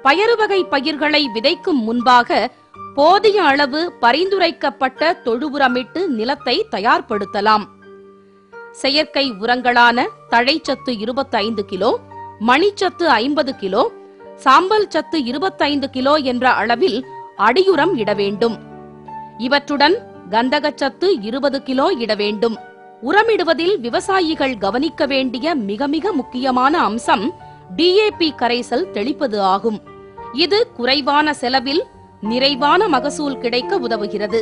பயறு வகை பயிர்களை விதைக்கும் முன்பாக போதிய அளவு பரிந்துரைக்கப்பட்ட தொழு உரமிட்டு நிலத்தை தயார்படுத்தலாம். செயற்கை உரங்களான தழைச்சத்து 25 கிலோ, மணிச்சத்து 50 கிலோ, சாம்பல் சத்து 25 கிலோ என்ற அளவில் அடியுரம் இட வேண்டும். இவற்றுடன் கந்தகச்சத்து 20 கிலோ இட வேண்டும். உரமிடுவதில் விவசாயிகள் கவனிக்க வேண்டிய மிக மிக முக்கியமான அம்சம் DAP கரைசல் தெளிப்பது ஆகும். இது குறைவான செலவில் நிறைவான மகசூல் கிடைக்க உதவுகிறது.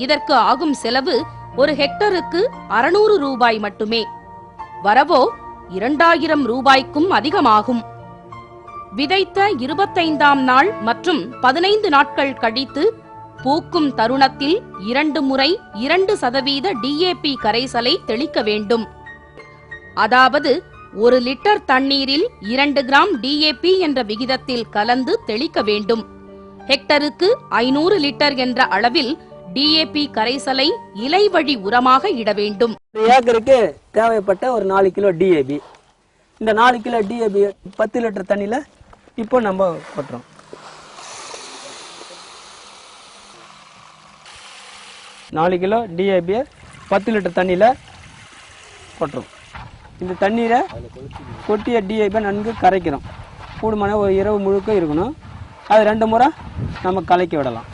இதற்கு ஆகும் செலவு ஒரு ஹெக்டருக்கு 600 ரூபாய் மட்டுமே. வரவோ 2000 ரூபாய்க்கும் அதிகமாகும். விதைத்த 25ஆம் நாள் மற்றும் 15 நாட்கள் கழித்து பூக்கும் தருணத்தில் 2 முறை 2% DAP கரைசலை தெளிக்க வேண்டும். அதாவது 1 லிட்டர் தண்ணீரில் 2 கிராம் DAP என்ற விகிதத்தில் கலந்து தெளிக்க வேண்டும். ஹெக்டருக்கு 500 லிட்டர் என்ற அளவில் DAP கரைசலை இலை வழி உரமாக இட வேண்டும். ஏக்கருக்கு தேவைப்பட்ட ஒரு 4 கிலோ DAP. இந்த 4 கிலோ DAP 10 லிட்டர் தண்ணியில இப்போ நம்ம கொட்டுறோம். நாலு கிலோ DAP 10 லிட்டர் தண்ணியில கொட்டுறோம். இந்த தண்ணீரை கொட்டிய DAP நன்கு கரைக்கிறோம். கூடுமான ஒரு இரவு முழுக்க இருக்கணும். அது 2 முறை நம்ம கலக்கி விடலாம்.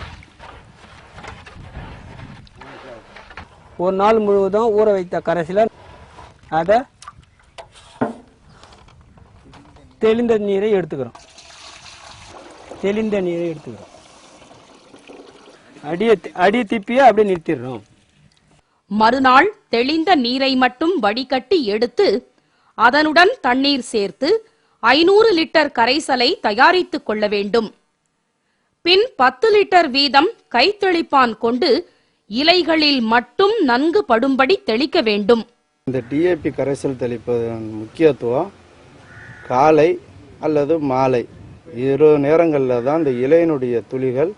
ஒரு நாள் முழுவதும் ஊற வைத்த கரைசல அதை தெளிந்த நீரை எடுத்துக்கிறோம். அடி திப்பிய அப்படியே நிறுத்திடுறோம். மறுநாள் தெளிந்த நீரை மட்டும் வடிகட்டி எடுத்து அதனுடன் தண்ணீர் சேர்த்து 500 லிட்டர் கரைசலை தயாரித்துக் கொள்ள வேண்டும். பின் 10 லிட்டர் வீதம் கைத்தெளிப்பான் கொண்டு இலைகளில் மட்டும் நன்கு படும்படி தெளிக்க வேண்டும். இந்த DAP கரைசல் தெளிப்பதன் முக்கியத்துவம் காலை அல்லது மாலை இரு நேரங்களில் தான் இந்த இலையினுடைய துளிகள்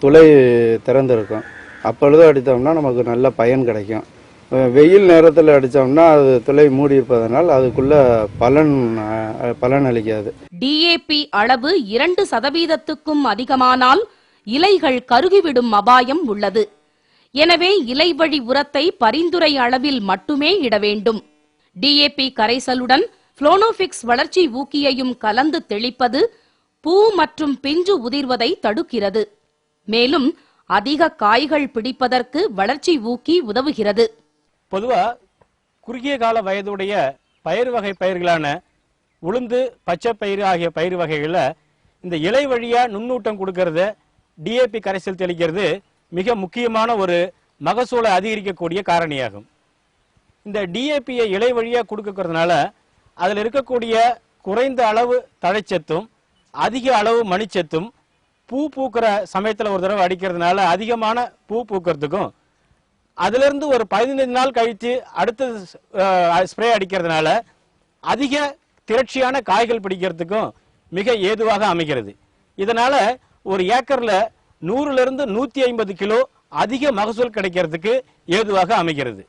துளை திறந்திருக்கும். அப்பொழுது அடித்தோம்னா நமக்கு நல்ல பயன் கிடைக்கும். வெயில் நேரத்தில் அடித்தோம்னா அது துளை மூடி இருப்பதனால் அதுக்குள்ள பலன் அளிக்காது. DAP அளவு 2%க்கும் அதிகமானால் இலைகள் கருகிவிடும் அபாயம் உள்ளது. எனவே இலை வழி உரத்தை பரிந்துரை அளவில் மட்டுமே இட வேண்டும். DAP கரைசலுடன் புளோனோபிக்ஸ் வளர்ச்சி ஊக்கியையும் கலந்து தெளிப்பது பூ மற்றும் பிஞ்சு உதிர்வதை தடுக்கிறது. மேலும் அதிக காய்கள் பிடிப்பதற்கு வளர்ச்சி ஊக்கி உதவுகிறது. பொதுவா குறுகிய கால வயதுடைய பயிர் வகை பயிர்களான உளுந்து, பச்சை பயிறு ஆகிய பயிர் வகைகள்ல இந்த இலை வழியா நுண்ணூட்டம் கொடுக்கறது DAP கரைசல் தெளிக்கிறது மிக முக்கியமான ஒரு மகசூலை அதிகரிக்கக்கூடிய காரணியாகும். இந்த DAP-யை இலை வழியா கொடுக்கறதுனால அதில் இருக்கக்கூடிய குறைந்த அளவு தழைச்சத்தும் அதிக அளவு மணிச்சத்தும் பூ பூக்கிற சமயத்தில் ஒரு தடவை அடிக்கிறதுனால அதிகமான பூ பூக்கிறதுக்கும் அதிலிருந்து ஒரு 15 நாள் கழித்து அடுத்த ஸ்ப்ரே அடிக்கிறதுனால அதிக திரட்சியான காய்கள் பிடிக்கிறதுக்கும் மிக ஏதுவாக அமைகிறது. இதனால ஒரு ஏக்கர்ல 100 லிருந்து 150 கிலோ அதிக மகசூல் கிடைக்கிறதுக்கு ஏதுவாக அமைகிறது.